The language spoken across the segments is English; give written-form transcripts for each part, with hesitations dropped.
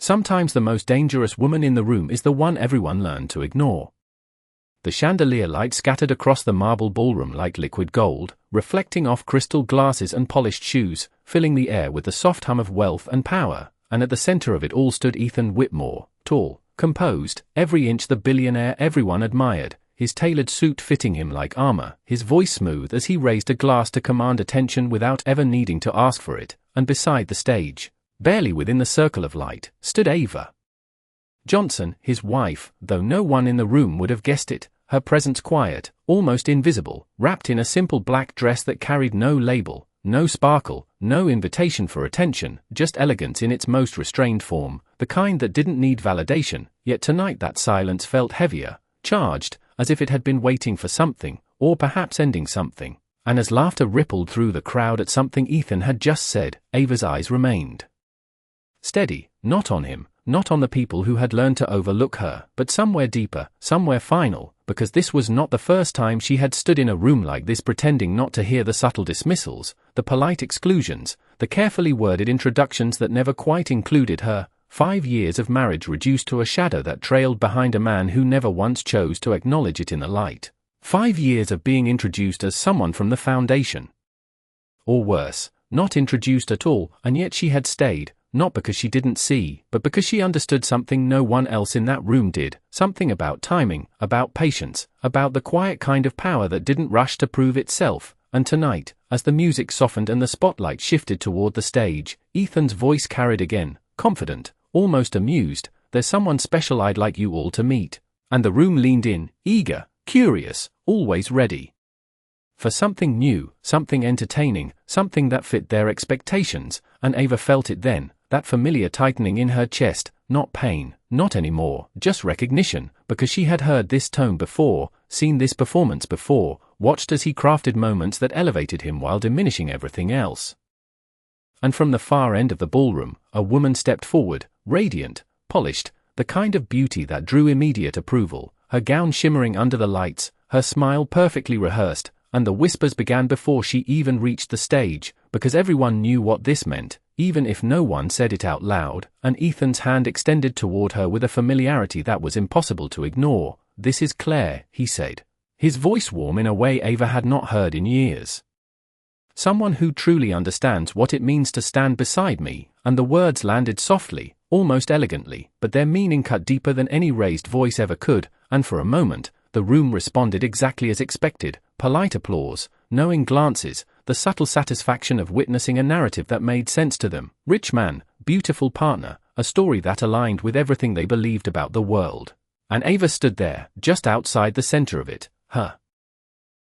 Sometimes the most dangerous woman in the room is the one everyone learned to ignore. The chandelier light scattered across the marble ballroom like liquid gold, reflecting off crystal glasses and polished shoes, filling the air with the soft hum of wealth and power, and at the center of it all stood Ethan Whitmore, tall, composed, every inch the billionaire everyone admired, his tailored suit fitting him like armor, his voice smooth as he raised a glass to command attention without ever needing to ask for it, and beside the stage, barely within the circle of light, stood Ava Johnson, his wife, though no one in the room would have guessed it, her presence quiet, almost invisible, wrapped in a simple black dress that carried no label, no sparkle, no invitation for attention, just elegance in its most restrained form, the kind that didn't need validation, yet tonight that silence felt heavier, charged, as if it had been waiting for something, or perhaps ending something, and as laughter rippled through the crowd at something Ethan had just said, Ava's eyes remained steady, not on him, not on the people who had learned to overlook her, but somewhere deeper, somewhere final, because this was not the first time she had stood in a room like this pretending not to hear the subtle dismissals, the polite exclusions, the carefully worded introductions that never quite included her. 5 years of marriage reduced to a shadow that trailed behind a man who never once chose to acknowledge it in the light. 5 years of being introduced as someone from the foundation. Or worse, not introduced at all, and yet she had stayed, not because she didn't see, but because she understood something no one else in that room did, something about timing, about patience, about the quiet kind of power that didn't rush to prove itself. And tonight, as the music softened and the spotlight shifted toward the stage, Ethan's voice carried again, confident, almost amused, "There's someone special I'd like you all to meet." And the room leaned in, eager, curious, always ready for something new, something entertaining, something that fit their expectations, and Ava felt it then, that familiar tightening in her chest, not pain, not anymore, just recognition, because she had heard this tone before, seen this performance before, watched as he crafted moments that elevated him while diminishing everything else. And from the far end of the ballroom, a woman stepped forward, radiant, polished, the kind of beauty that drew immediate approval, her gown shimmering under the lights, her smile perfectly rehearsed, and the whispers began before she even reached the stage, because everyone knew what this meant, even if no one said it out loud, and Ethan's hand extended toward her with a familiarity that was impossible to ignore. "This is Claire," he said, his voice warm in a way Ava had not heard in years. "Someone who truly understands what it means to stand beside me," and the words landed softly, almost elegantly, but their meaning cut deeper than any raised voice ever could, and for a moment, the room responded exactly as expected, polite applause, knowing glances, the subtle satisfaction of witnessing a narrative that made sense to them, rich man, beautiful partner, a story that aligned with everything they believed about the world. And Ava stood there, just outside the center of it, her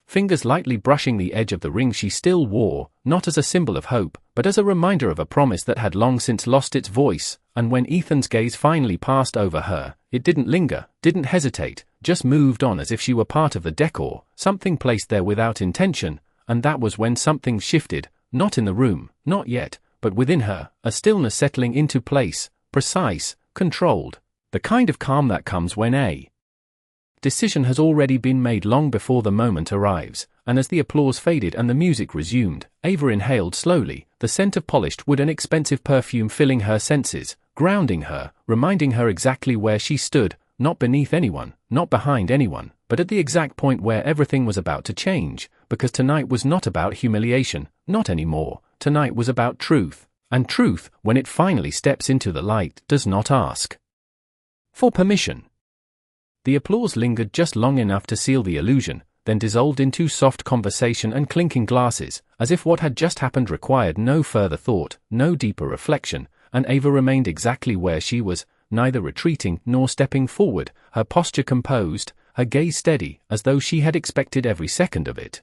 fingers lightly brushing the edge of the ring she still wore, not as a symbol of hope, but as a reminder of a promise that had long since lost its voice. And when Ethan's gaze finally passed over her, it didn't linger, didn't hesitate, just moved on as if she were part of the decor, something placed there without intention, and that was when something shifted, not in the room, not yet, but within her, a stillness settling into place, precise, controlled, the kind of calm that comes when a decision has already been made long before the moment arrives. And as the applause faded and the music resumed, Ava inhaled slowly, the scent of polished wood and expensive perfume filling her senses, grounding her, reminding her exactly where she stood, not beneath anyone, not behind anyone, but at the exact point where everything was about to change, because tonight was not about humiliation, not anymore, tonight was about truth, and truth, when it finally steps into the light, does not ask for permission. The applause lingered just long enough to seal the illusion, then dissolved into soft conversation and clinking glasses, as if what had just happened required no further thought, no deeper reflection, and Ava remained exactly where she was, neither retreating nor stepping forward, her posture composed, her gaze steady, as though she had expected every second of it.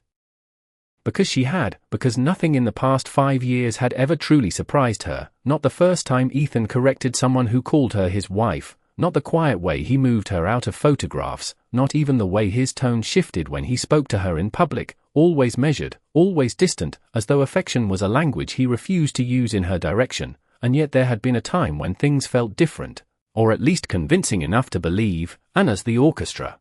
Because nothing in the past 5 years had ever truly surprised her, not the first time Ethan corrected someone who called her his wife, not the quiet way he moved her out of photographs, not even the way his tone shifted when he spoke to her in public, always measured, always distant, as though affection was a language he refused to use in her direction, and yet there had been a time when things felt different, or at least convincing enough to believe, and as the orchestra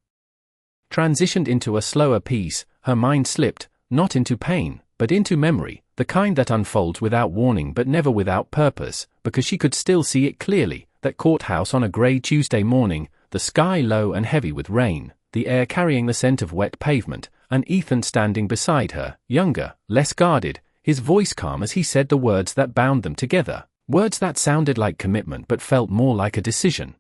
transitioned into a slower piece, her mind slipped, not into pain, but into memory, the kind that unfolds without warning but never without purpose, because she could still see it clearly, that courthouse on a grey Tuesday morning, the sky low and heavy with rain, the air carrying the scent of wet pavement, and Ethan standing beside her, younger, less guarded, his voice calm as he said the words that bound them together, words that sounded like commitment but felt more like a decision.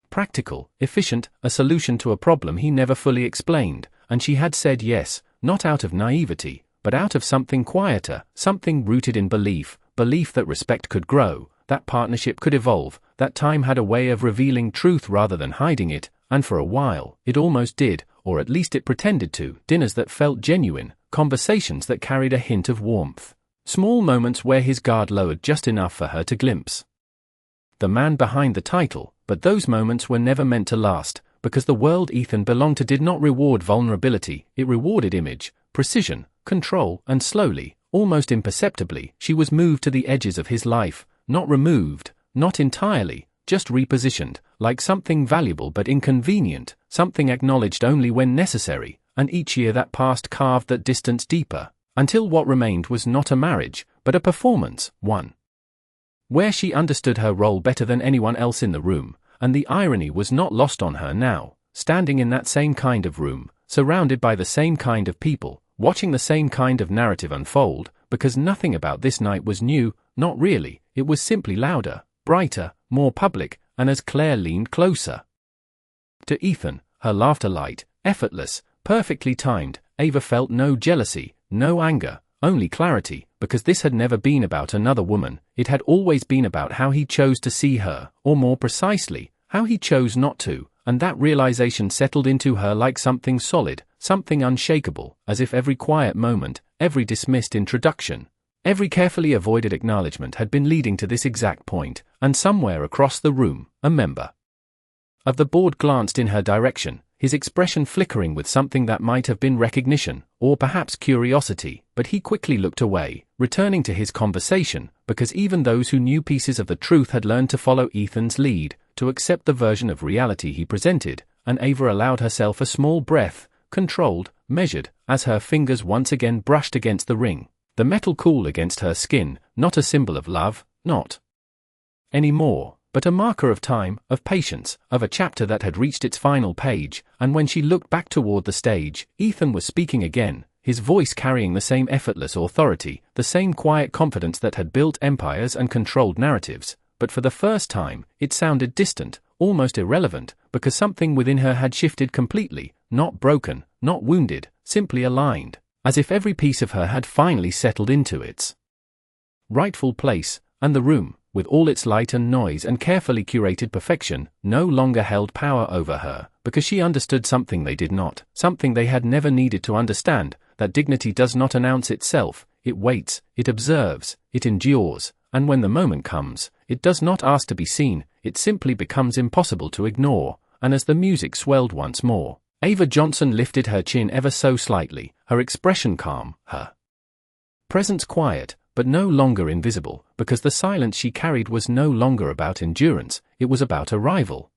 Practical, efficient, a solution to a problem he never fully explained, and she had said yes, not out of naivety, but out of something quieter, something rooted in belief that respect could grow, that partnership could evolve, that time had a way of revealing truth rather than hiding it, and for a while, it almost did, or at least it pretended to, dinners that felt genuine, conversations that carried a hint of warmth, small moments where his guard lowered just enough for her to glimpse the man behind the title, but those moments were never meant to last, because the world Ethan belonged to did not reward vulnerability, it rewarded image, precision, control, and slowly, almost imperceptibly, she was moved to the edges of his life, not removed, not entirely, just repositioned, like something valuable but inconvenient, something acknowledged only when necessary, and each year that passed carved that distance deeper, until what remained was not a marriage, but a performance, one where she understood her role better than anyone else in the room, and the irony was not lost on her now, standing in that same kind of room, surrounded by the same kind of people, watching the same kind of narrative unfold, because nothing about this night was new, not really, it was simply louder, brighter, more public, and as Claire leaned closer to Ethan, her laughter light, effortless, perfectly timed, Ava felt no jealousy, no anger, only clarity, because this had never been about another woman, it had always been about how he chose to see her, or more precisely, how he chose not to, and that realization settled into her like something solid, something unshakable, as if every quiet moment, every dismissed introduction, every carefully avoided acknowledgement had been leading to this exact point, and somewhere across the room, a member of the board glanced in her direction, his expression flickering with something that might have been recognition, or perhaps curiosity, but he quickly looked away, returning to his conversation, because even those who knew pieces of the truth had learned to follow Ethan's lead, to accept the version of reality he presented, and Ava allowed herself a small breath, controlled, measured, as her fingers once again brushed against the ring, the metal cool against her skin, not a symbol of love, not anymore, but a marker of time, of patience, of a chapter that had reached its final page, and when she looked back toward the stage, Ethan was speaking again, his voice carrying the same effortless authority, the same quiet confidence that had built empires and controlled narratives, but for the first time, it sounded distant, almost irrelevant, because something within her had shifted completely, not broken, not wounded, simply aligned, as if every piece of her had finally settled into its rightful place, and the room, with all its light and noise and carefully curated perfection, no longer held power over her, because she understood something they did not, something they had never needed to understand, that dignity does not announce itself, it waits, it observes, it endures, and when the moment comes, it does not ask to be seen, it simply becomes impossible to ignore, and as the music swelled once more, Ava Johnson lifted her chin ever so slightly, her expression calm, her presence quiet, but no longer invisible, because the silence she carried was no longer about endurance, it was about arrival.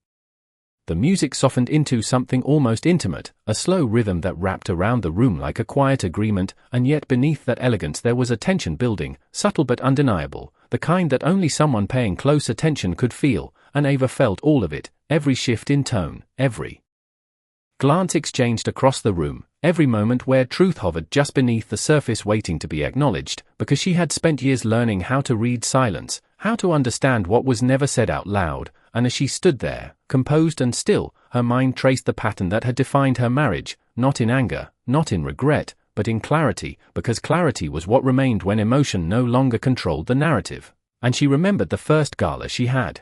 The music softened into something almost intimate, a slow rhythm that wrapped around the room like a quiet agreement, and yet beneath that elegance there was a tension building, subtle but undeniable, the kind that only someone paying close attention could feel, and Ava felt all of it, every shift in tone, every glance exchanged across the room, every moment where truth hovered just beneath the surface waiting to be acknowledged, because she had spent years learning how to read silence, how to understand what was never said out loud, and as she stood there, composed and still, her mind traced the pattern that had defined her marriage, not in anger, not in regret, but in clarity, because clarity was what remained when emotion no longer controlled the narrative. And she remembered the first gala she had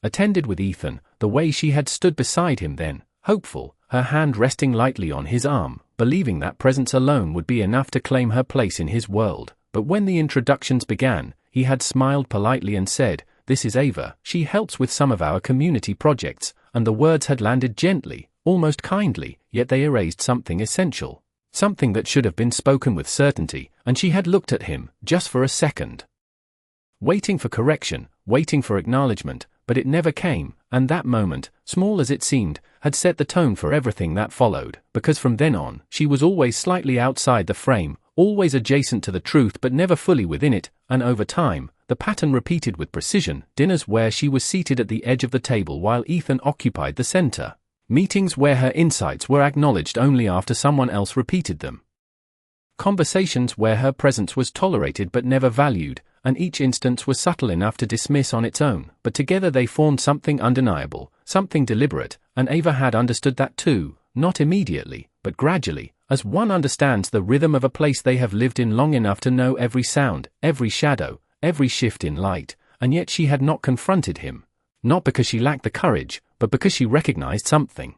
attended with Ethan, the way she had stood beside him then, hopeful, her hand resting lightly on his arm, believing that presence alone would be enough to claim her place in his world. But when the introductions began, he had smiled politely and said, "This is Ava, she helps with some of our community projects," and the words had landed gently, almost kindly, yet they erased something essential, something that should have been spoken with certainty, and she had looked at him, just for a second, waiting for correction, waiting for acknowledgement, but it never came, and that moment, small as it seemed, had set the tone for everything that followed, because from then on, she was always slightly outside the frame, always adjacent to the truth but never fully within it, and over time, the pattern repeated with precision, dinners where she was seated at the edge of the table while Ethan occupied the center. Meetings where her insights were acknowledged only after someone else repeated them. Conversations where her presence was tolerated but never valued, and each instance was subtle enough to dismiss on its own, but together they formed something undeniable, something deliberate, and Ava had understood that too, not immediately, but gradually, as one understands the rhythm of a place they have lived in long enough to know every sound, every shadow, every shift in light, and yet she had not confronted him, not because she lacked the courage, but because she recognized something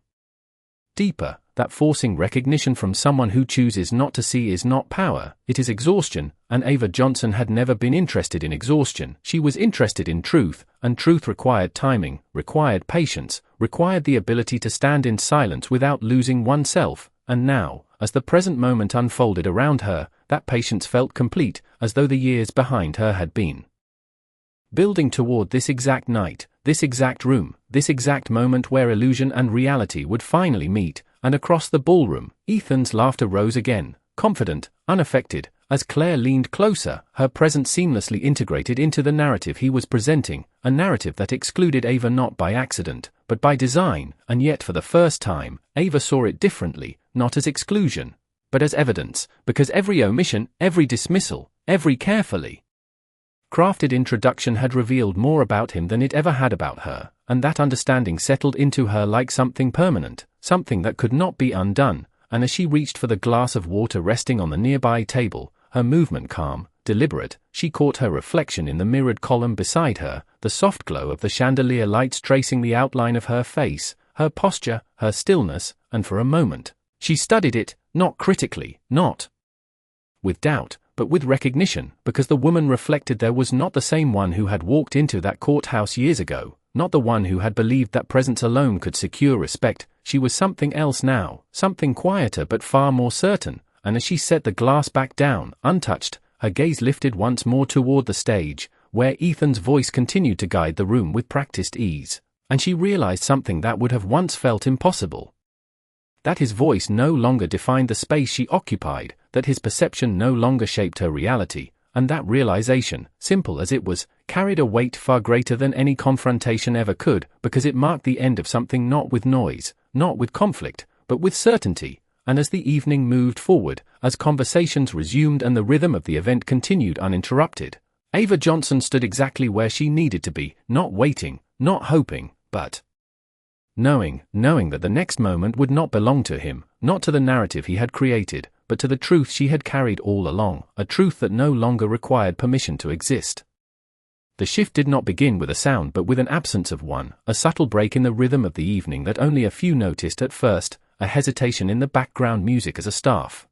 deeper. That forcing recognition from someone who chooses not to see is not power, it is exhaustion, and Ava Johnson had never been interested in exhaustion. She was interested in truth, and truth required timing, required patience, required the ability to stand in silence without losing oneself, and now, as the present moment unfolded around her, that patience felt complete, as though the years behind her had been building toward this exact night, this exact room, this exact moment where illusion and reality would finally meet. And across the ballroom, Ethan's laughter rose again, confident, unaffected, as Claire leaned closer, her presence seamlessly integrated into the narrative he was presenting, a narrative that excluded Ava not by accident, but by design, and yet for the first time, Ava saw it differently, not as exclusion, but as evidence, because every omission, every dismissal, every carefully crafted introduction had revealed more about him than it ever had about her, and that understanding settled into her like something permanent, something that could not be undone, and as she reached for the glass of water resting on the nearby table, her movement calm, deliberate, she caught her reflection in the mirrored column beside her, the soft glow of the chandelier lights tracing the outline of her face, her posture, her stillness, and for a moment, she studied it, not critically, not with doubt, but with recognition, because the woman reflected there was not the same one who had walked into that courthouse years ago, not the one who had believed that presence alone could secure respect. She was something else now, something quieter but far more certain, and as she set the glass back down, untouched, her gaze lifted once more toward the stage, where Ethan's voice continued to guide the room with practiced ease, and she realized something that would have once felt impossible. That his voice no longer defined the space she occupied, that his perception no longer shaped her reality, and that realization, simple as it was, carried a weight far greater than any confrontation ever could, because it marked the end of something not with noise, not with conflict, but with certainty. And as the evening moved forward, as conversations resumed and the rhythm of the event continued uninterrupted, Ava Johnson stood exactly where she needed to be, not waiting, not hoping, but knowing that the next moment would not belong to him, not to the narrative he had created, but to the truth she had carried all along, a truth that no longer required permission to exist. The shift did not begin with a sound but with an absence of one, a subtle break in the rhythm of the evening that only a few noticed at first, a hesitation in the background music as a staff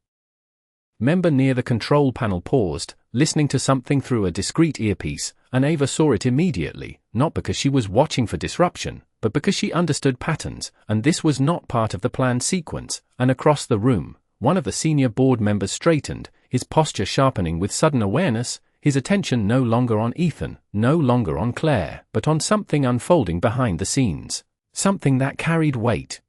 member near the control panel paused, listening to something through a discreet earpiece, and Ava saw it immediately, not because she was watching for disruption, but because she understood patterns, and this was not part of the planned sequence. And across the room, one of the senior board members straightened, his posture sharpening with sudden awareness, his attention no longer on Ethan, no longer on Claire, but on something unfolding behind the scenes, something that carried weight,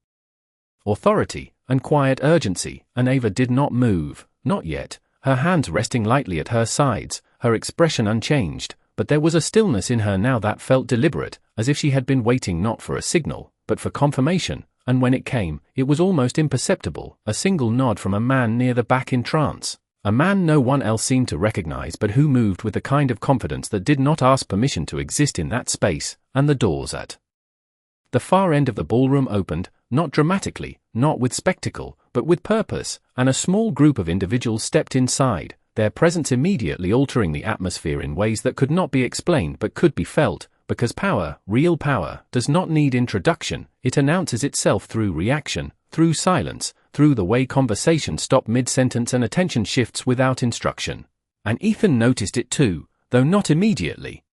authority, and quiet urgency. And Ava did not move, not yet, her hands resting lightly at her sides, her expression unchanged, but there was a stillness in her now that felt deliberate, as if she had been waiting not for a signal, but for confirmation, and when it came, it was almost imperceptible, a single nod from a man near the back in trance, a man no one else seemed to recognize but who moved with the kind of confidence that did not ask permission to exist in that space, and the doors at the far end of the ballroom opened, not dramatically, not with spectacle, but with purpose, and a small group of individuals stepped inside, their presence immediately altering the atmosphere in ways that could not be explained but could be felt, because power, real power, does not need introduction, it announces itself through reaction, through silence, through the way conversation stop mid-sentence and attention shifts without instruction. And Ethan noticed it too, though not immediately.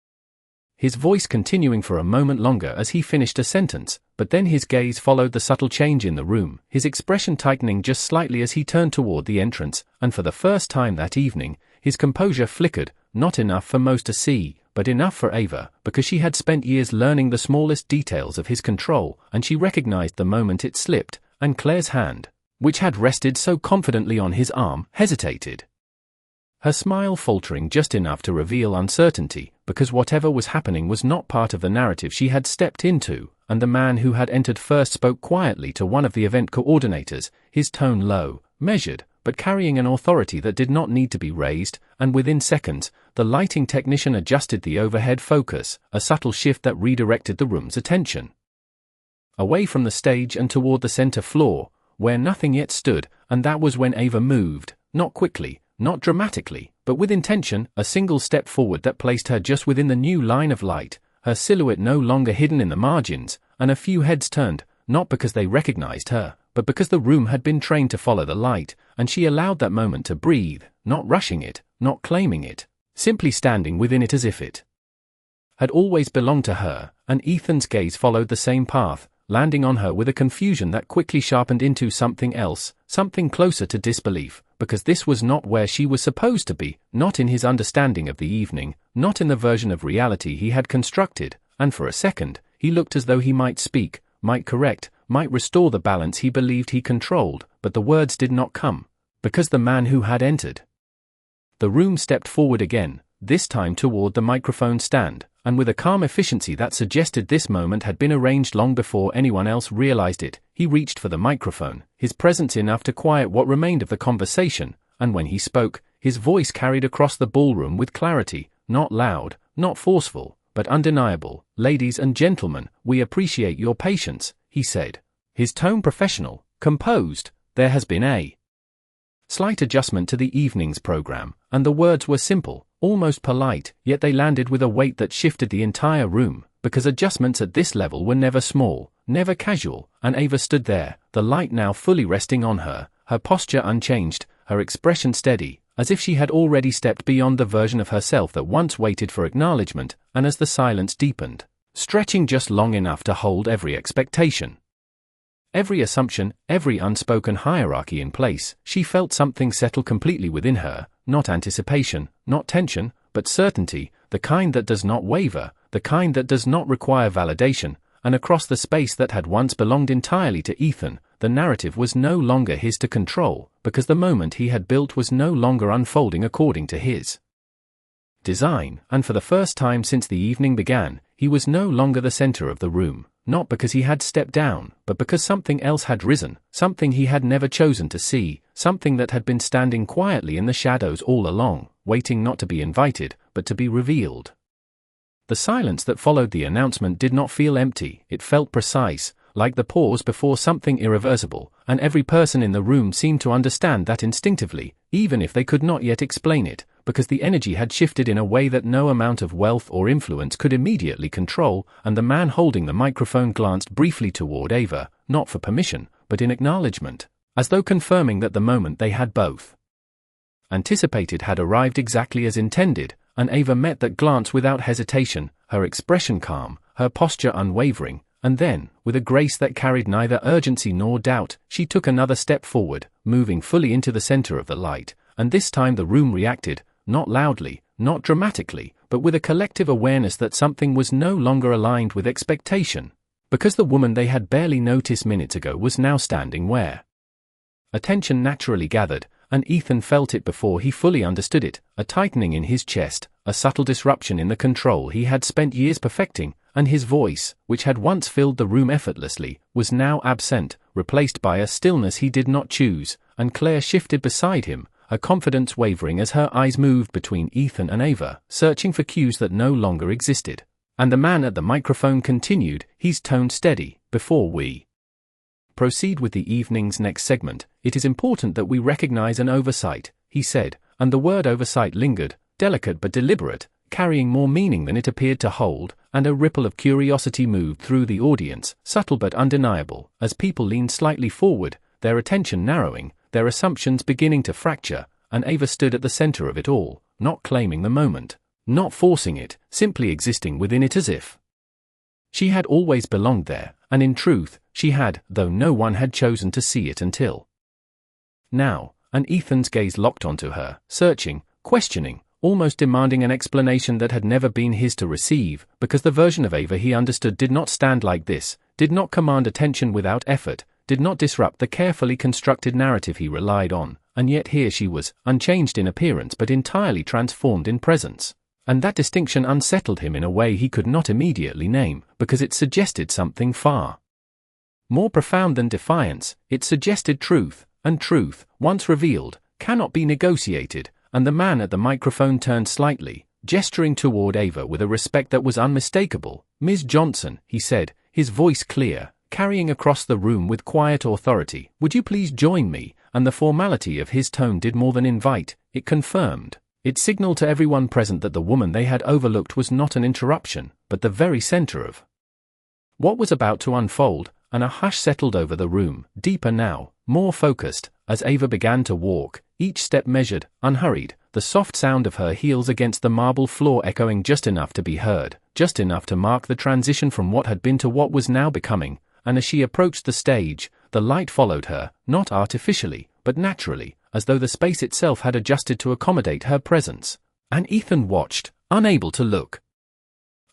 His voice continuing for a moment longer as he finished a sentence, but then his gaze followed the subtle change in the room, his expression tightening just slightly as he turned toward the entrance, and for the first time that evening, his composure flickered, not enough for most to see, but enough for Ava, because she had spent years learning the smallest details of his control, and she recognized the moment it slipped, and Claire's hand, which had rested so confidently on his arm, hesitated. Her smile faltering just enough to reveal uncertainty, because whatever was happening was not part of the narrative she had stepped into, and the man who had entered first spoke quietly to one of the event coordinators, his tone low, measured, but carrying an authority that did not need to be raised, and within seconds, the lighting technician adjusted the overhead focus, a subtle shift that redirected the room's attention away from the stage and toward the center floor, where nothing yet stood, and that was when Ava moved, not quickly, not dramatically, but with intention, a single step forward that placed her just within the new line of light, her silhouette no longer hidden in the margins, and a few heads turned, not because they recognized her, but because the room had been trained to follow the light, and she allowed that moment to breathe, not rushing it, not claiming it, simply standing within it as if it had always belonged to her, and Ethan's gaze followed the same path, landing on her with a confusion that quickly sharpened into something else, something closer to disbelief, because this was not where she was supposed to be, not in his understanding of the evening, not in the version of reality he had constructed, and for a second, he looked as though he might speak, might correct, might restore the balance he believed he controlled, but the words did not come, because the man who had entered the room stepped forward again, this time toward the microphone stand, and with a calm efficiency that suggested this moment had been arranged long before anyone else realized it, he reached for the microphone, his presence enough to quiet what remained of the conversation, and when he spoke, his voice carried across the ballroom with clarity, not loud, not forceful, but undeniable. "Ladies and gentlemen, we appreciate your patience," he said. His tone professional, composed. "There has been a slight adjustment to the evening's program, and the words were simple, almost polite, yet they landed with a weight that shifted the entire room, because adjustments at this level were never small, never casual, and Ava stood there, the light now fully resting on her, her posture unchanged, her expression steady, as if she had already stepped beyond the version of herself that once waited for acknowledgement, and as the silence deepened, stretching just long enough to hold every expectation, every assumption, every unspoken hierarchy in place, she felt something settle completely within her, not anticipation, not tension, but certainty, the kind that does not waver, the kind that does not require validation, and across the space that had once belonged entirely to Ethan, the narrative was no longer his to control, because the moment he had built was no longer unfolding according to his design, and for the first time since the evening began, he was no longer the center of the room. Not because he had stepped down, but because something else had risen, something he had never chosen to see, something that had been standing quietly in the shadows all along, waiting not to be invited, but to be revealed. The silence that followed the announcement did not feel empty, it felt precise, like the pause before something irreversible, and every person in the room seemed to understand that instinctively, even if they could not yet explain it, because the energy had shifted in a way that no amount of wealth or influence could immediately control, and the man holding the microphone glanced briefly toward Ava, not for permission, but in acknowledgement, as though confirming that the moment they had both anticipated had arrived exactly as intended, and Ava met that glance without hesitation, her expression calm, her posture unwavering, and then, with a grace that carried neither urgency nor doubt, she took another step forward, moving fully into the center of the light, and this time the room reacted, not loudly, not dramatically, but with a collective awareness that something was no longer aligned with expectation, because the woman they had barely noticed minutes ago was now standing where attention naturally gathered, and Ethan felt it before he fully understood it, a tightening in his chest, a subtle disruption in the control he had spent years perfecting, and his voice, which had once filled the room effortlessly, was now absent, replaced by a stillness he did not choose, and Claire shifted beside him, her confidence wavering as her eyes moved between Ethan and Ava, searching for cues that no longer existed. And the man at the microphone continued, his tone steady. "Before we proceed with the evening's next segment, it is important that we recognize an oversight," he said, and the word oversight lingered, delicate but deliberate, carrying more meaning than it appeared to hold, and a ripple of curiosity moved through the audience, subtle but undeniable, as people leaned slightly forward, their attention narrowing, their assumptions beginning to fracture, and Ava stood at the center of it all, not claiming the moment, not forcing it, simply existing within it as if she had always belonged there, and in truth, she had, though no one had chosen to see it until now, and Ethan's gaze locked onto her, searching, questioning, almost demanding an explanation that had never been his to receive, because the version of Ava he understood did not stand like this, did not command attention without effort, did not disrupt the carefully constructed narrative he relied on, and yet here she was, unchanged in appearance but entirely transformed in presence. And that distinction unsettled him in a way he could not immediately name, because it suggested something far more profound than defiance. It suggested truth, and truth, once revealed, cannot be negotiated. And the man at the microphone turned slightly, gesturing toward Ava with a respect that was unmistakable. "Ms. Johnson," he said, his voice clear, carrying across the room with quiet authority, "would you please join me?" And the formality of his tone did more than invite, it confirmed. It signaled to everyone present that the woman they had overlooked was not an interruption, but the very center of what was about to unfold, and a hush settled over the room, deeper now, more focused, as Ava began to walk, each step measured, unhurried, the soft sound of her heels against the marble floor echoing just enough to be heard, just enough to mark the transition from what had been to what was now becoming. And as she approached the stage, the light followed her, not artificially, but naturally, as though the space itself had adjusted to accommodate her presence. And Ethan watched, unable to look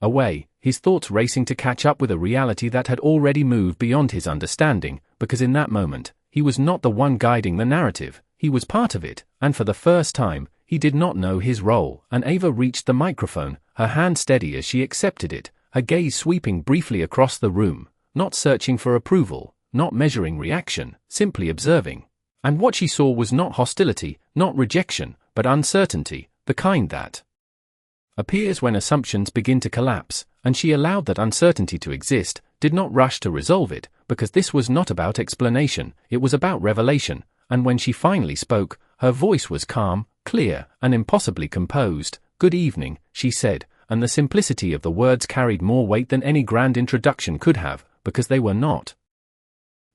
away, his thoughts racing to catch up with a reality that had already moved beyond his understanding, because in that moment, he was not the one guiding the narrative, he was part of it, and for the first time, he did not know his role. And Ava reached the microphone, her hand steady as she accepted it, her gaze sweeping briefly across the room, not searching for approval, not measuring reaction, simply observing. And what she saw was not hostility, not rejection, but uncertainty, the kind that appears when assumptions begin to collapse, and she allowed that uncertainty to exist, did not rush to resolve it, because this was not about explanation, it was about revelation. And when she finally spoke, her voice was calm, clear, and impossibly composed. "Good evening," she said, and the simplicity of the words carried more weight than any grand introduction could have, because they were not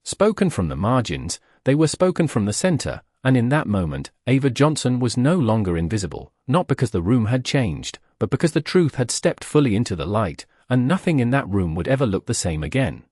spoken from the margins, they were spoken from the center. And in that moment, Ava Johnson was no longer invisible, not because the room had changed, but because the truth had stepped fully into the light, and nothing in that room would ever look the same again.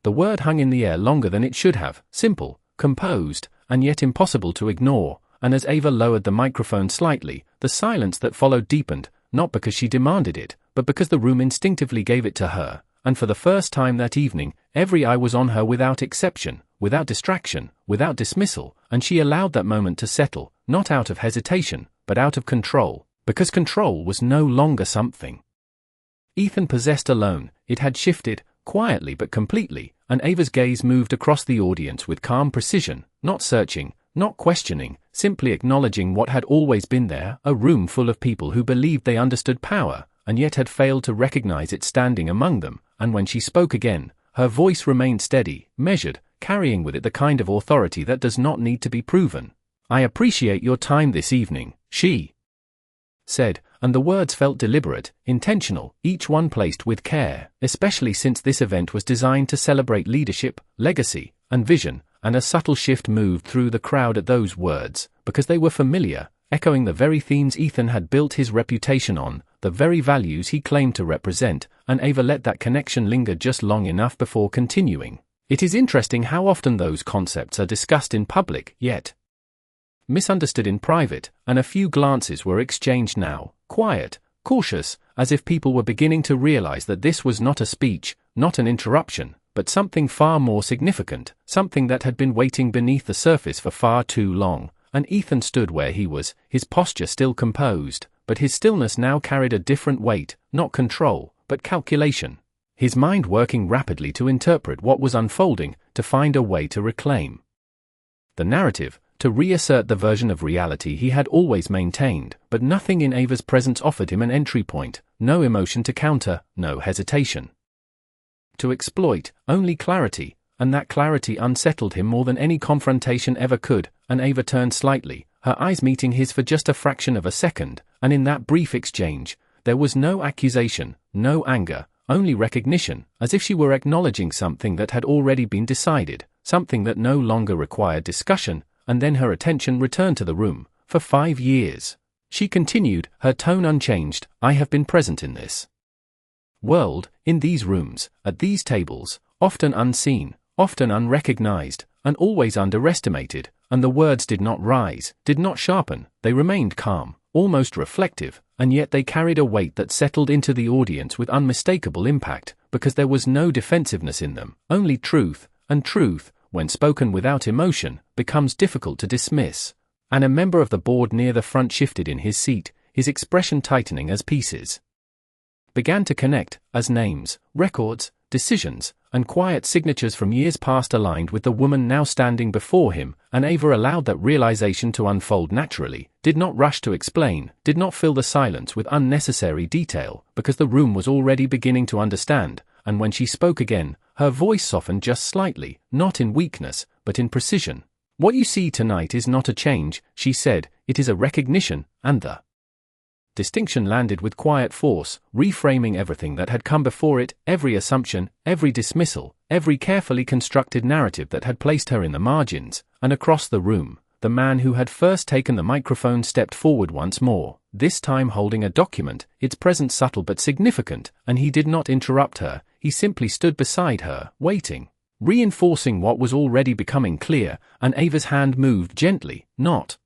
The word hung in the air longer than it should have, simple, composed, and yet impossible to ignore. And as Ava lowered the microphone slightly, the silence that followed deepened, not because she demanded it, but because the room instinctively gave it to her. And for the first time that evening, every eye was on her without exception, without distraction, without dismissal, and she allowed that moment to settle, not out of hesitation, but out of control, because control was no longer something Ethan possessed alone. It had shifted, quietly but completely, and Ava's gaze moved across the audience with calm precision, not searching, not questioning, simply acknowledging what had always been there, a room full of people who believed they understood power, and yet had failed to recognize it standing among them. And when she spoke again, her voice remained steady, measured, carrying with it the kind of authority that does not need to be proven. "I appreciate your time this evening," she said, and the words felt deliberate, intentional, each one placed with care, especially since this event was designed to celebrate leadership, legacy, and vision. And a subtle shift moved through the crowd at those words, because they were familiar, echoing the very themes Ethan had built his reputation on, the very values he claimed to represent. And Ava let that connection linger just long enough before continuing. "It is interesting how often those concepts are discussed in public, yet misunderstood in private," and a few glances were exchanged now, quiet, cautious, as if people were beginning to realize that this was not a speech, not an interruption, but something far more significant, something that had been waiting beneath the surface for far too long. And Ethan stood where he was, his posture still composed, but his stillness now carried a different weight, not control, but calculation. His mind working rapidly to interpret what was unfolding, to find a way to reclaim the narrative, to reassert the version of reality he had always maintained. But nothing in Ava's presence offered him an entry point, no emotion to counter, no hesitation to exploit, only clarity, and that clarity unsettled him more than any confrontation ever could. And Ava turned slightly, her eyes meeting his for just a fraction of a second, and in that brief exchange, there was no accusation, no anger, only recognition, as if she were acknowledging something that had already been decided, something that no longer required discussion. And then her attention returned to the room. "For 5 years," she continued, her tone unchanged, "I have been present in this world, in these rooms, at these tables, often unseen, often unrecognized, and always underestimated." And the words did not rise, did not sharpen, they remained calm, almost reflective, and yet they carried a weight that settled into the audience with unmistakable impact, because there was no defensiveness in them, only truth, and truth, when spoken without emotion, becomes difficult to dismiss. And a member of the board near the front shifted in his seat, his expression tightening as pieces began to connect, as names, records, decisions, and quiet signatures from years past aligned with the woman now standing before him, and Ava allowed that realization to unfold naturally, did not rush to explain, did not fill the silence with unnecessary detail, because the room was already beginning to understand, and when she spoke again, her voice softened just slightly, not in weakness, but in precision. "What you see tonight is not a change," she said, "it is a recognition," and the distinction landed with quiet force, reframing everything that had come before it, every assumption, every dismissal, every carefully constructed narrative that had placed her in the margins, and across the room, the man who had first taken the microphone stepped forward once more, this time holding a document, its presence subtle but significant, and he did not interrupt her, he simply stood beside her, waiting, reinforcing what was already becoming clear, and Ava's hand moved gently, not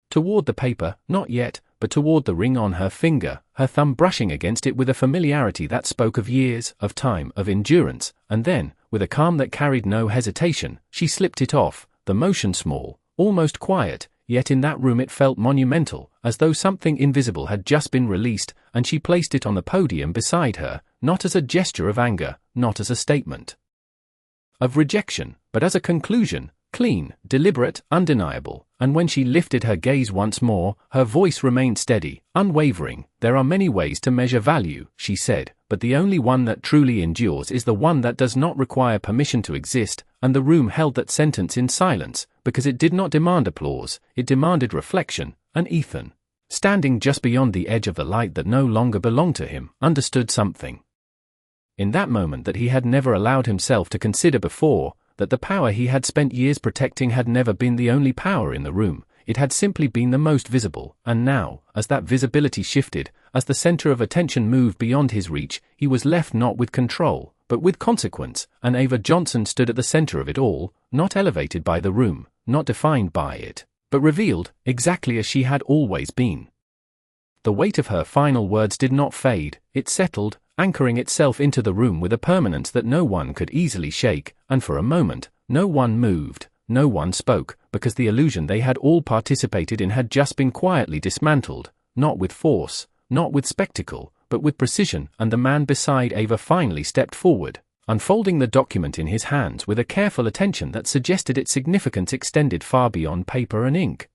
toward the paper, not yet, but toward the ring on her finger, her thumb brushing against it with a familiarity that spoke of years, of time, of endurance, and then, with a calm that carried no hesitation, she slipped it off, the motion small, almost quiet, yet in that room it felt monumental, as though something invisible had just been released, and she placed it on the podium beside her, not as a gesture of anger, not as a statement of rejection, but as a conclusion, clean, deliberate, undeniable, and when she lifted her gaze once more, her voice remained steady, unwavering. "There are many ways to measure value," she said, "but the only one that truly endures is the one that does not require permission to exist," and the room held that sentence in silence, because it did not demand applause, it demanded reflection, and Ethan, standing just beyond the edge of the light that no longer belonged to him, understood something in that moment that he had never allowed himself to consider before, that the power he had spent years protecting had never been the only power in the room, it had simply been the most visible, and now, as that visibility shifted, as the center of attention moved beyond his reach, he was left not with control, but with consequence, and Ava Johnson stood at the center of it all, not elevated by the room, not defined by it, but revealed, exactly as she had always been. The weight of her final words did not fade, it settled, anchoring itself into the room with a permanence that no one could easily shake, and for a moment, no one moved, no one spoke, because the illusion they had all participated in had just been quietly dismantled, not with force, not with spectacle, but with precision, and the man beside Ava finally stepped forward, unfolding the document in his hands with a careful attention that suggested its significance extended far beyond paper and ink.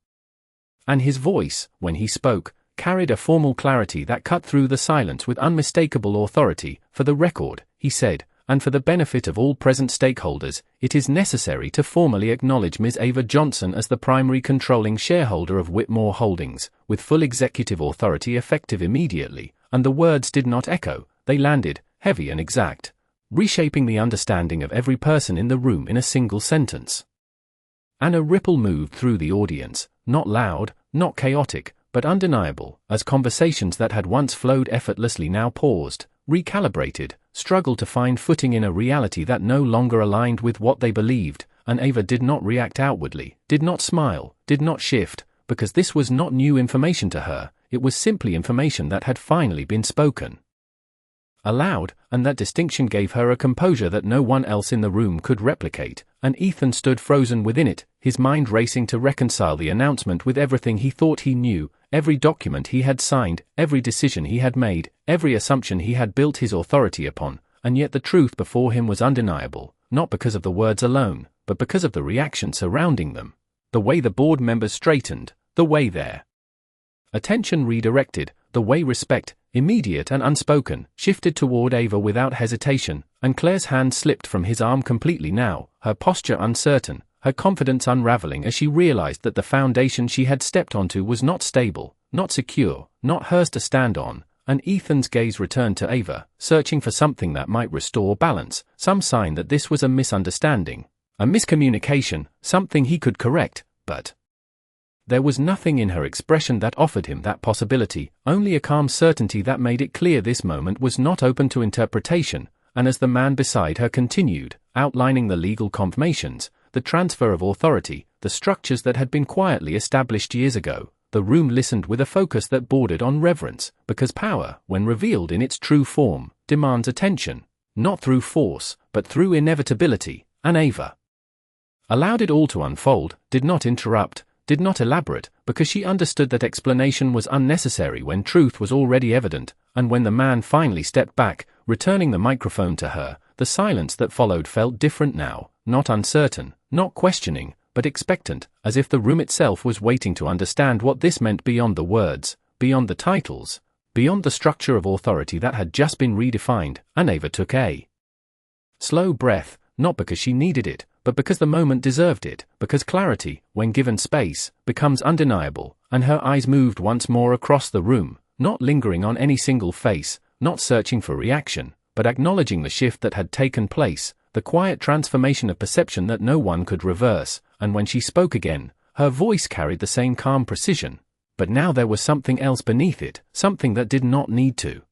And his voice, when he spoke, carried a formal clarity that cut through the silence with unmistakable authority. "For the record," he said, "and for the benefit of all present stakeholders, it is necessary to formally acknowledge Ms. Ava Johnson as the primary controlling shareholder of Whitmore Holdings, with full executive authority effective immediately," and the words did not echo, they landed, heavy and exact, reshaping the understanding of every person in the room in a single sentence. And a ripple moved through the audience, not loud, not chaotic, but undeniable, as conversations that had once flowed effortlessly now paused, recalibrated, struggled to find footing in a reality that no longer aligned with what they believed, and Ava did not react outwardly, did not smile, did not shift, because this was not new information to her, it was simply information that had finally been spoken aloud, and that distinction gave her a composure that no one else in the room could replicate, and Ethan stood frozen within it, his mind racing to reconcile the announcement with everything he thought he knew, every document he had signed, every decision he had made, every assumption he had built his authority upon, and yet the truth before him was undeniable, not because of the words alone, but because of the reaction surrounding them, the way the board members straightened, the way their attention redirected, the way respect, immediate and unspoken, shifted toward Ava without hesitation, and Claire's hand slipped from his arm completely now, her posture uncertain, her confidence unraveling as she realized that the foundation she had stepped onto was not stable, not secure, not hers to stand on, and Ethan's gaze returned to Ava, searching for something that might restore balance, some sign that this was a misunderstanding, a miscommunication, something he could correct, but there was nothing in her expression that offered him that possibility, only a calm certainty that made it clear this moment was not open to interpretation, and as the man beside her continued, outlining the legal confirmations, the transfer of authority, the structures that had been quietly established years ago, the room listened with a focus that bordered on reverence, because power, when revealed in its true form, demands attention, not through force, but through inevitability, and Ava allowed it all to unfold, did not interrupt, did not elaborate, because she understood that explanation was unnecessary when truth was already evident, and when the man finally stepped back, returning the microphone to her, the silence that followed felt different now, not uncertain, not questioning, but expectant, as if the room itself was waiting to understand what this meant beyond the words, beyond the titles, beyond the structure of authority that had just been redefined. And Ava took a slow breath, not because she needed it, but because the moment deserved it, because clarity, when given space, becomes undeniable, and her eyes moved once more across the room, not lingering on any single face, not searching for reaction, but acknowledging the shift that had taken place, the quiet transformation of perception that no one could reverse. And when she spoke again, her voice carried the same calm precision, but now there was something else beneath it, something that did not need to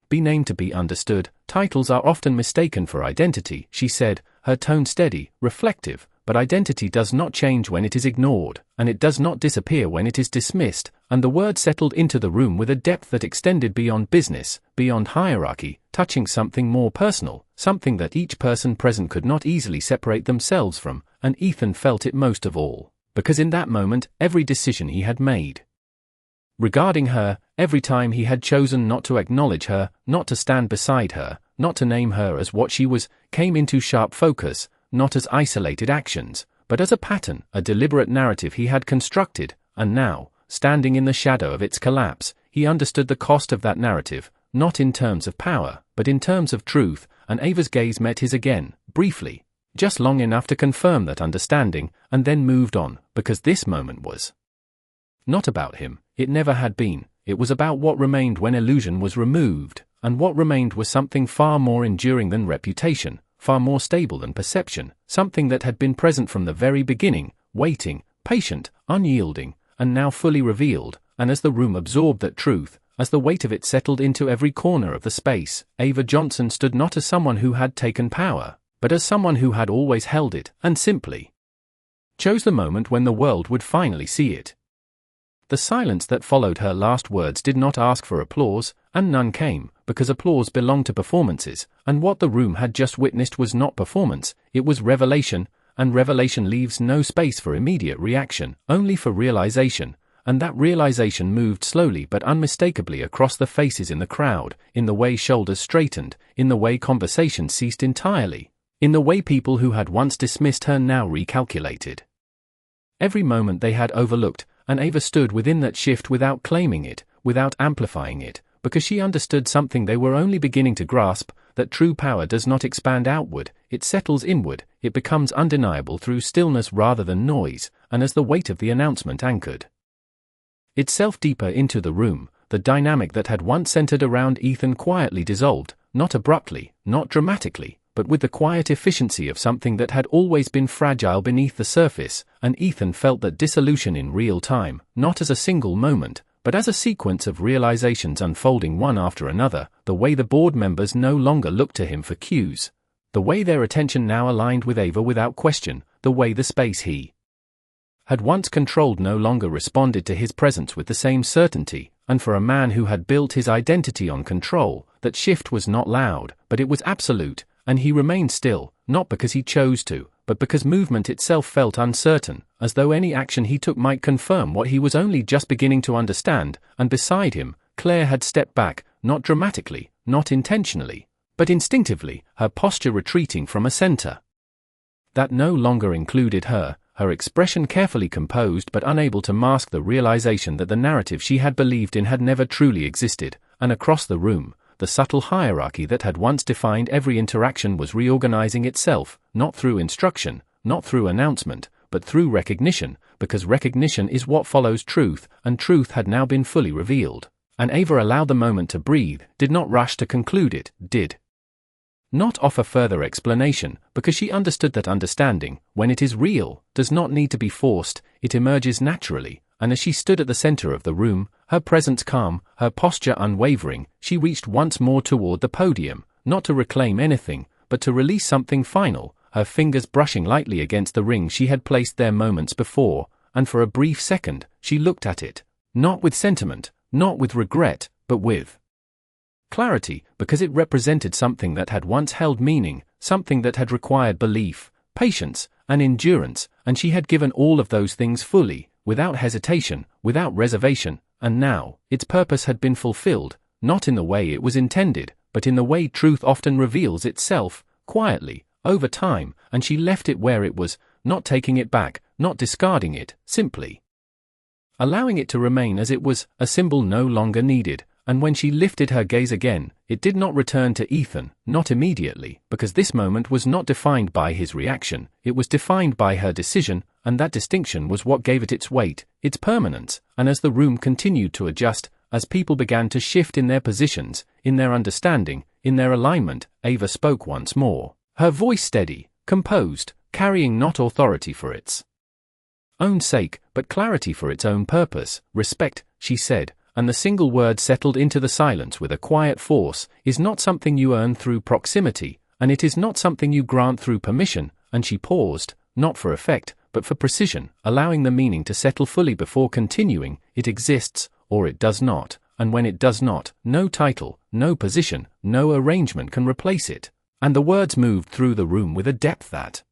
be named to be understood. Titles are often mistaken for identity, she said, her tone steady, reflective, but identity does not change when it is ignored, and it does not disappear when it is dismissed. And the word settled into the room with a depth that extended beyond business, beyond hierarchy, touching something more personal, something that each person present could not easily separate themselves from, and Ethan felt it most of all, because in that moment, every decision he had made regarding her, every time he had chosen not to acknowledge her, not to stand beside her, not to name her as what she was, came into sharp focus, not as isolated actions, but as a pattern, a deliberate narrative he had constructed. And now, standing in the shadow of its collapse, he understood the cost of that narrative, not in terms of power, but in terms of truth. And Ava's gaze met his again, briefly, just long enough to confirm that understanding, and then moved on, because this moment was not about him. It never had been. It was about what remained when illusion was removed, and what remained was something far more enduring than reputation, far more stable than perception, something that had been present from the very beginning, waiting, patient, unyielding, and now fully revealed. And as the room absorbed that truth, as the weight of it settled into every corner of the space, Ava Johnson stood not as someone who had taken power, but as someone who had always held it, and simply chose the moment when the world would finally see it. The silence that followed her last words did not ask for applause, and none came, because applause belonged to performances, and what the room had just witnessed was not performance, it was revelation, and revelation leaves no space for immediate reaction, only for realization. And that realization moved slowly but unmistakably across the faces in the crowd, in the way shoulders straightened, in the way conversation ceased entirely, in the way people who had once dismissed her now recalculated every moment they had overlooked. And Ava stood within that shift without claiming it, without amplifying it, because she understood something they were only beginning to grasp, that true power does not expand outward, it settles inward, it becomes undeniable through stillness rather than noise. And as the weight of the announcement anchored itself deeper into the room, the dynamic that had once centered around Ethan quietly dissolved, not abruptly, not dramatically, but with the quiet efficiency of something that had always been fragile beneath the surface. And Ethan felt that dissolution in real time, not as a single moment, but as a sequence of realizations unfolding one after another, the way the board members no longer looked to him for cues, the way their attention now aligned with Ava without question, the way the space he had once controlled no longer responded to his presence with the same certainty. And for a man who had built his identity on control, that shift was not loud, but it was absolute. And he remained still, not because he chose to, but because movement itself felt uncertain, as though any action he took might confirm what he was only just beginning to understand. And beside him, Claire had stepped back, not dramatically, not intentionally, but instinctively, her posture retreating from a center that no longer included her, her expression carefully composed but unable to mask the realization that the narrative she had believed in had never truly existed. And across the room, the subtle hierarchy that had once defined every interaction was reorganizing itself, not through instruction, not through announcement, but through recognition, because recognition is what follows truth, and truth had now been fully revealed. And Ava allowed the moment to breathe, did not rush to conclude it, did not offer further explanation, because she understood that understanding, when it is real, does not need to be forced, it emerges naturally. And as she stood at the center of the room, her presence calm, her posture unwavering, she reached once more toward the podium, not to reclaim anything, but to release something final, her fingers brushing lightly against the ring she had placed there moments before. And for a brief second, she looked at it, not with sentiment, not with regret, but with clarity, because it represented something that had once held meaning, something that had required belief, patience, and endurance, and she had given all of those things fully, without hesitation, without reservation, and now, its purpose had been fulfilled, not in the way it was intended, but in the way truth often reveals itself, quietly, over time, and she left it where it was, not taking it back, not discarding it, simply allowing it to remain as it was, a symbol no longer needed. And when she lifted her gaze again, it did not return to Ethan, not immediately, because this moment was not defined by his reaction, it was defined by her decision, and that distinction was what gave it its weight, its permanence, and as the room continued to adjust, as people began to shift in their positions, in their understanding, in their alignment, Ava spoke once more, her voice steady, composed, carrying not authority for its own sake, but clarity for its own purpose. Respect, she said, and the single word settled into the silence with a quiet force, is not something you earn through proximity, and it is not something you grant through permission, and she paused, not for effect, but for precision, allowing the meaning to settle fully before continuing. It exists, or it does not, and when it does not, no title, no position, no arrangement can replace it. And the words moved through the room with a depth that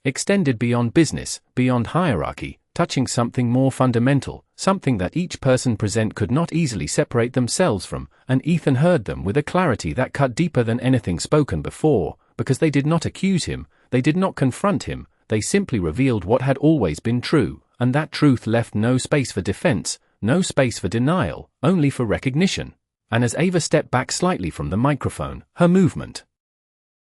extended beyond business, beyond hierarchy, touching something more fundamental, something that each person present could not easily separate themselves from, and Ethan heard them with a clarity that cut deeper than anything spoken before, because they did not accuse him, they did not confront him, they simply revealed what had always been true, and that truth left no space for defense, no space for denial, only for recognition. And as Ava stepped back slightly from the microphone, her movement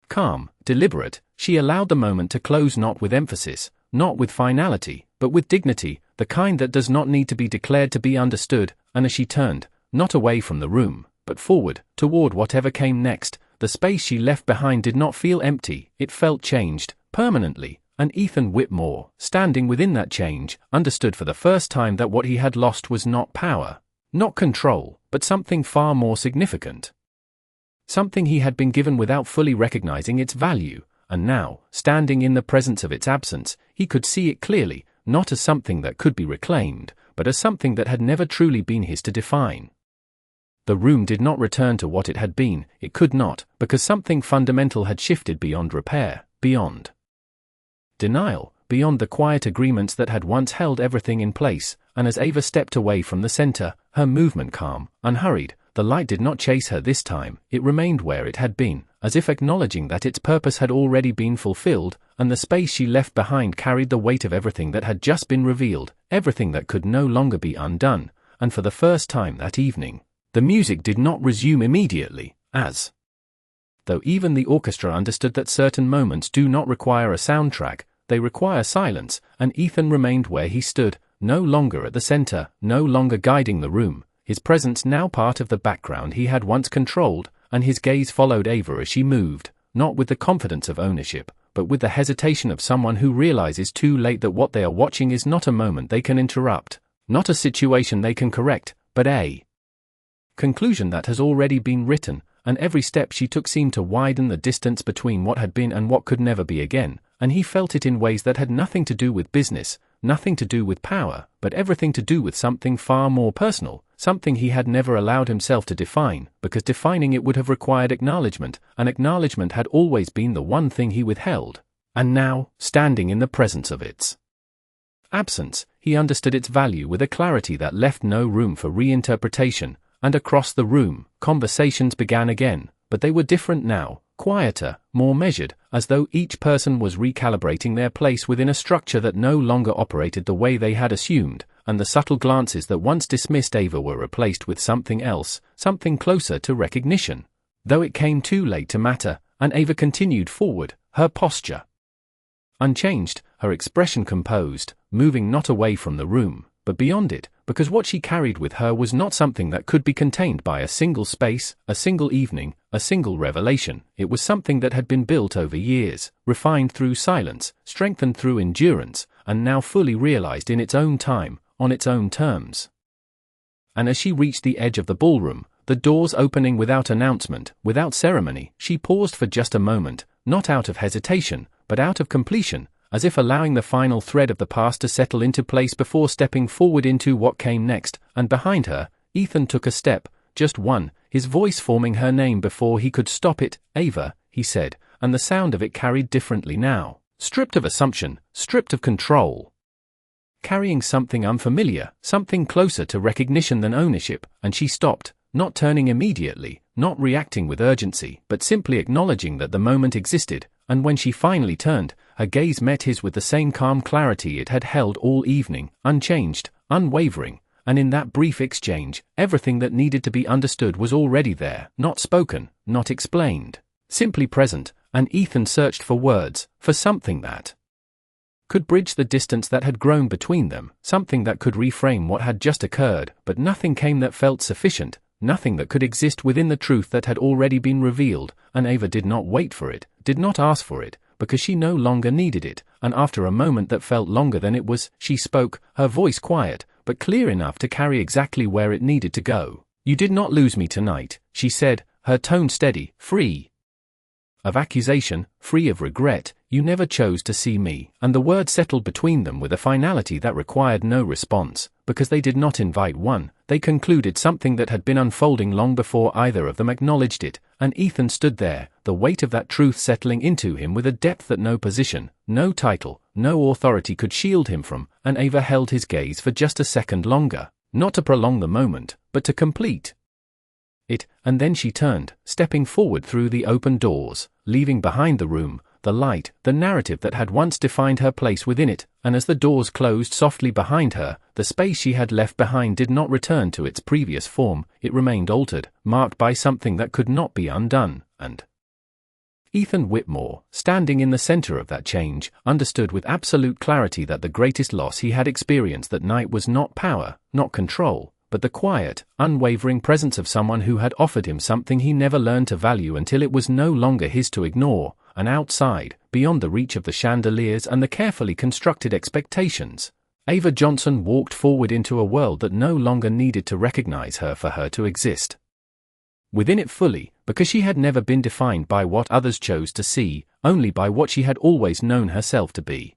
calm, deliberate, she allowed the moment to close not with emphasis, not with finality, but with dignity, the kind that does not need to be declared to be understood, and as she turned, not away from the room, but forward, toward whatever came next, the space she left behind did not feel empty, it felt changed, permanently, and Ethan Whitmore, standing within that change, understood for the first time that what he had lost was not power, not control, but something far more significant. Something he had been given without fully recognizing its value, and now, standing in the presence of its absence, he could see it clearly, not as something that could be reclaimed, but as something that had never truly been his to define. The room did not return to what it had been, it could not, because something fundamental had shifted beyond repair, beyond denial, beyond the quiet agreements that had once held everything in place, and as Ava stepped away from the center, her movement calm, unhurried, the light did not chase her this time, it remained where it had been, as if acknowledging that its purpose had already been fulfilled, and the space she left behind carried the weight of everything that had just been revealed, everything that could no longer be undone, and for the first time that evening, the music did not resume immediately, as though even the orchestra understood that certain moments do not require a soundtrack, they require silence, and Ethan remained where he stood, no longer at the center, no longer guiding the room, his presence now part of the background he had once controlled, and his gaze followed Ava as she moved, not with the confidence of ownership, but with the hesitation of someone who realizes too late that what they are watching is not a moment they can interrupt, not a situation they can correct, but a conclusion that has already been written, and every step she took seemed to widen the distance between what had been and what could never be again, and he felt it in ways that had nothing to do with business, nothing to do with power, but everything to do with something far more personal, something he had never allowed himself to define, because defining it would have required acknowledgment, and acknowledgment had always been the one thing he withheld. And now, standing in the presence of its absence, he understood its value with a clarity that left no room for reinterpretation, and across the room, conversations began again, but they were different now, quieter, more measured, as though each person was recalibrating their place within a structure that no longer operated the way they had assumed, and the subtle glances that once dismissed Ava were replaced with something else, something closer to recognition. Though it came too late to matter, and Ava continued forward, her posture unchanged, her expression composed, moving not away from the room, but beyond it, because what she carried with her was not something that could be contained by a single space, a single evening, a single revelation. It was something that had been built over years, refined through silence, strengthened through endurance, and now fully realized in its own time, on its own terms. And as she reached the edge of the ballroom, the doors opening without announcement, without ceremony, she paused for just a moment, not out of hesitation, but out of completion, as if allowing the final thread of the past to settle into place before stepping forward into what came next, and behind her, Ethan took a step, just one, his voice forming her name before he could stop it. "Ava," he said, and the sound of it carried differently now, stripped of assumption, stripped of control. Carrying something unfamiliar, something closer to recognition than ownership, and she stopped, not turning immediately, not reacting with urgency, but simply acknowledging that the moment existed, and when she finally turned, her gaze met his with the same calm clarity it had held all evening, unchanged, unwavering, and in that brief exchange, everything that needed to be understood was already there, not spoken, not explained, simply present, and Ethan searched for words, for something that could bridge the distance that had grown between them, something that could reframe what had just occurred, but nothing came that felt sufficient, nothing that could exist within the truth that had already been revealed, and Ava did not wait for it, did not ask for it, because she no longer needed it, and after a moment that felt longer than it was, she spoke, her voice quiet, but clear enough to carry exactly where it needed to go. "You did not lose me tonight," she said, her tone steady, free of accusation, free of regret. "You never chose to see me," and the words settled between them with a finality that required no response, because they did not invite one, they concluded something that had been unfolding long before either of them acknowledged it, and Ethan stood there, the weight of that truth settling into him with a depth that no position, no title, no authority could shield him from, and Ava held his gaze for just a second longer, not to prolong the moment, but to complete it, and then she turned, stepping forward through the open doors, leaving behind the room, the light, the narrative that had once defined her place within it, and as the doors closed softly behind her, the space she had left behind did not return to its previous form, it remained altered, marked by something that could not be undone, and Ethan Whitmore, standing in the center of that change, understood with absolute clarity that the greatest loss he had experienced that night was not power, not control, but the quiet, unwavering presence of someone who had offered him something he never learned to value until it was no longer his to ignore, and outside, beyond the reach of the chandeliers and the carefully constructed expectations, Ava Johnson walked forward into a world that no longer needed to recognize her for her to exist within it fully, because she had never been defined by what others chose to see, only by what she had always known herself to be.